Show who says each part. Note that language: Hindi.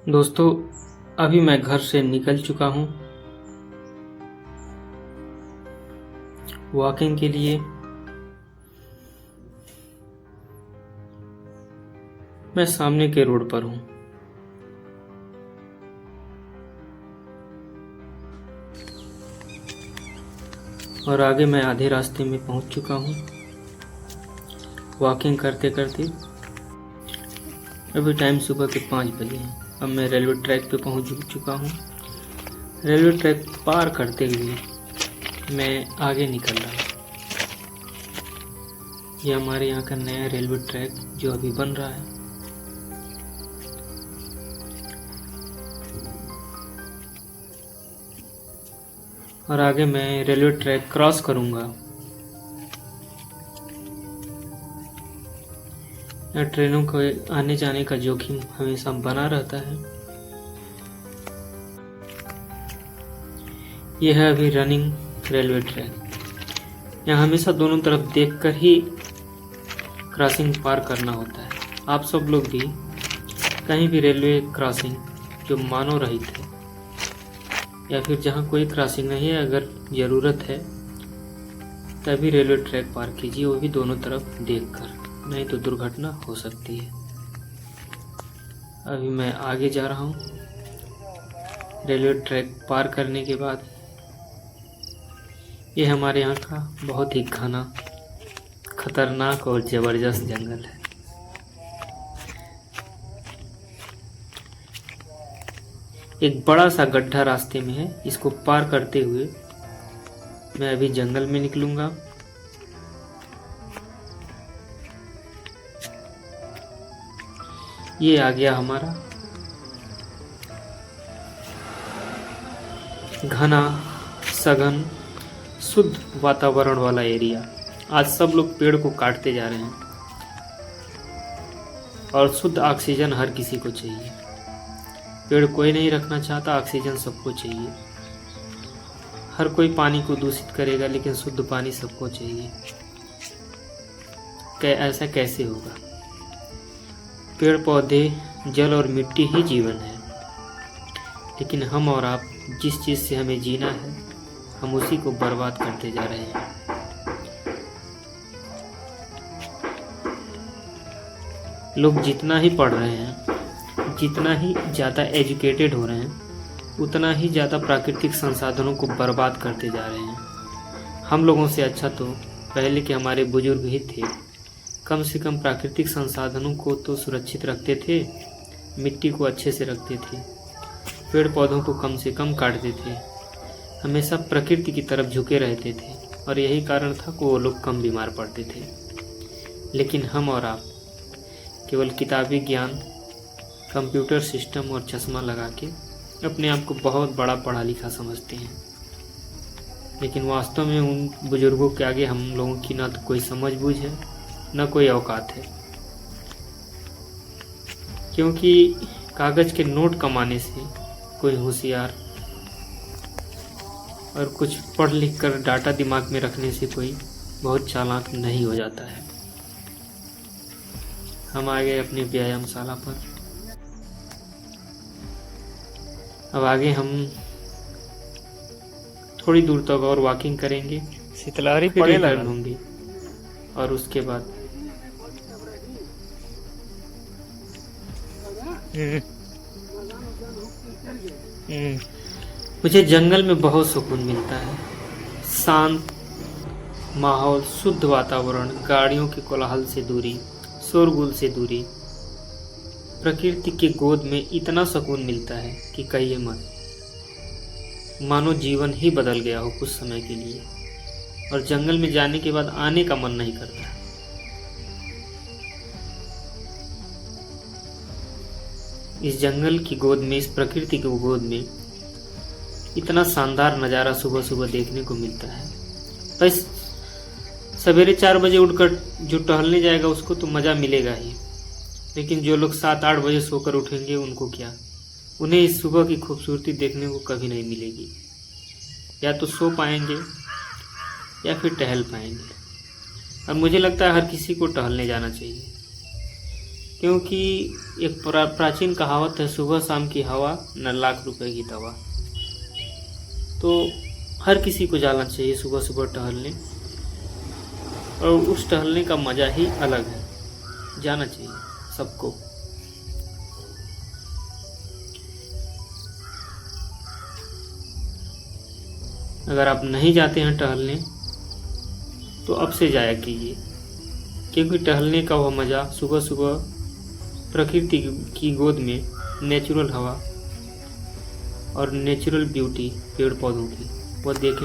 Speaker 1: दोस्तों, अभी मैं घर से निकल चुका हूँ वॉकिंग के लिए। मैं सामने के रोड पर हूँ। और आगे मैं आधे रास्ते में पहुँच चुका हूँ वॉकिंग करते करते। अभी टाइम सुबह के 5 बजे हैं। अब मैं रेलवे ट्रैक पे पहुँच चुका हूँ। रेलवे ट्रैक पार करते हुए मैं आगे निकल रहा हूँ। ये हमारे यहाँ का नया रेलवे ट्रैक जो अभी बन रहा है। और आगे मैं रेलवे ट्रैक क्रॉस करूँगा। ट्रेनों को आने जाने का जोखिम हमेशा बना रहता है। यह है अभी रनिंग रेलवे ट्रैक। यहाँ हमेशा दोनों तरफ देखकर ही क्रॉसिंग पार करना होता है। आप सब लोग भी कहीं भी रेलवे क्रॉसिंग जो मानव रहित है या फिर जहाँ कोई क्रॉसिंग नहीं है, अगर ज़रूरत है तभी रेलवे ट्रैक पार कीजिए, वो भी दोनों तरफ देखकर, नहीं तो दुर्घटना हो सकती है। अभी मैं आगे जा रहा हूँ। रेलवे ट्रैक पार करने के बाद ये हमारे यहाँ का बहुत ही घना, खतरनाक और ज़बरदस्त जंगल है। एक बड़ा सा गड्ढा रास्ते में है। इसको पार करते हुए मैं अभी जंगल में निकलूँगा। ये आ गया हमारा घना, सघन, शुद्ध वातावरण वाला एरिया। आज सब लोग पेड़ को काटते जा रहे हैं और शुद्ध ऑक्सीजन हर किसी को चाहिए। पेड़ कोई नहीं रखना चाहता, ऑक्सीजन सबको चाहिए। हर कोई पानी को दूषित करेगा, लेकिन शुद्ध पानी सबको चाहिए। ऐसा कैसे होगा? पेड़ पौधे, जल और मिट्टी ही जीवन है। लेकिन हम और आप जिस चीज़ से हमें जीना है, हम उसी को बर्बाद करते जा रहे हैं। लोग जितना ही पढ़ रहे हैं, जितना ही ज़्यादा एजुकेटेड हो रहे हैं, उतना ही ज़्यादा प्राकृतिक संसाधनों को बर्बाद करते जा रहे हैं। हम लोगों से अच्छा तो पहले के हमारे बुजुर्ग ही थे। कम से कम प्राकृतिक संसाधनों को तो सुरक्षित रखते थे, मिट्टी को अच्छे से रखते थे, पेड़ पौधों को कम से कम काटते थे, हमेशा प्रकृति की तरफ झुके रहते थे। और यही कारण था कि वो लोग कम बीमार पड़ते थे। लेकिन हम और आप केवल किताबी ज्ञान, कंप्यूटर सिस्टम और चश्मा लगा के अपने आप को बहुत बड़ा पढ़ा लिखा समझते हैं। लेकिन वास्तव में उन बुजुर्गों के आगे हम लोगों की ना तो कोई समझ बूझ है, न कोई औकात है। क्योंकि कागज के नोट कमाने से कोई होशियार और कुछ पढ़ लिख कर डाटा दिमाग में रखने से कोई बहुत चालाक नहीं हो जाता है। हम आ गए अपनी व्यायामशाला पर। अब आगे हम थोड़ी दूर तक और वॉकिंग करेंगे,
Speaker 2: शीतलहरी
Speaker 1: फिर
Speaker 2: पड़े
Speaker 1: रिटर्न
Speaker 2: लगा।
Speaker 1: होंगे और उसके बाद मुझे जंगल में बहुत सुकून मिलता है। शांत माहौल, शुद्ध वातावरण, गाड़ियों के कोलाहल से दूरी, शोरगुल से दूरी। प्रकृति की गोद में इतना सुकून मिलता है कि कहिए मत। मानो जीवन ही बदल गया हो कुछ समय के लिए। और जंगल में जाने के बाद आने का मन नहीं करता। इस जंगल की गोद में, इस प्रकृति की गोद में इतना शानदार नज़ारा सुबह सुबह देखने को मिलता है। बस सवेरे 4 बजे उठकर जो टहलने जाएगा उसको तो मज़ा मिलेगा ही, लेकिन जो लोग 7-8 बजे सोकर उठेंगे उनको क्या? उन्हें इस सुबह की खूबसूरती देखने को कभी नहीं मिलेगी। या तो सो पाएंगे या फिर टहल पाएंगे। और मुझे लगता है हर किसी को टहलने जाना चाहिए। क्योंकि एक प्राचीन कहावत है, सुबह शाम की हवा न लाख रुपए की दवा। तो हर किसी को जाना चाहिए सुबह सुबह टहलने, और उस टहलने का मज़ा ही अलग है। जाना चाहिए सबको। अगर आप नहीं जाते हैं टहलने तो अब से जाया कीजिए, क्योंकि टहलने का वह मज़ा सुबह सुबह प्रकृति की गोद में नेचुरल हवा और नेचुरल ब्यूटी पेड़ पौधों की, वह देखने